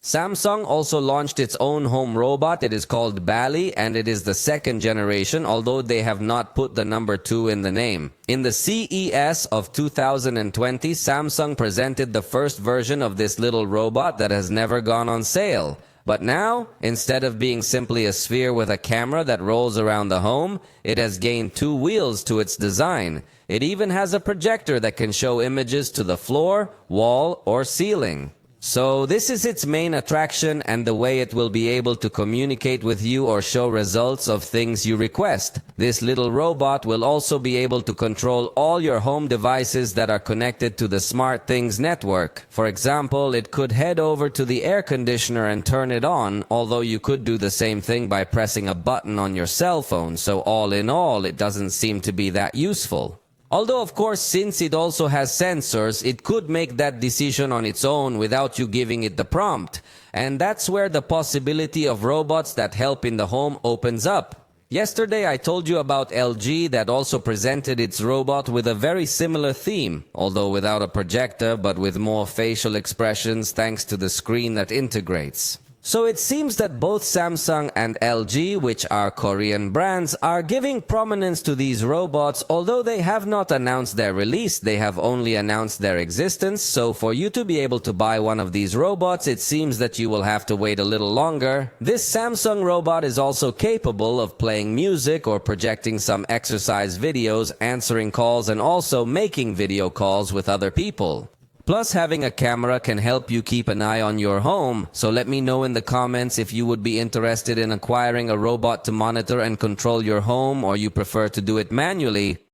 Samsung also launched its own home robot. It is called Ballie, and it is the second generation, although they have not put the number 2 in the name. In the CES of 2020, Samsung presented the first version of this little robot that has never gone on sale. But now, instead of being simply a sphere with a camera that rolls around the home, it has gained 2 wheels to its design. It even has a projector that can show images to the floor, wall, or ceiling. So this is its main attraction and the way it will be able to communicate with you or show results of things you request. This little robot will also be able to control all your home devices that are connected to the SmartThings network. For example, it could head over to the air conditioner and turn it on, although you could do the same thing by pressing a button on your cell phone, so all in all, it doesn't seem to be that useful. Although, of course, since it also has sensors, it could make that decision on its own without you giving it the prompt. And that's where the possibility of robots that help in the home opens up. Yesterday, I told you about LG that also presented its robot with a very similar theme, although without a projector but with more facial expressions thanks to the screen that integrates. So it seems that both Samsung and LG, which are Korean brands, are giving prominence to these robots. Although they have not announced their release, they have only announced their existence. So for you to be able to buy one of these robots, it seems that you will have to wait a little longer. This Samsung robot is also capable of playing music or projecting some exercise videos, answering calls, and also making video calls with other people. Plus, having a camera can help you keep an eye on your home, so let me know in the comments if you would be interested in acquiring a robot to monitor and control your home, or you prefer to do it manually.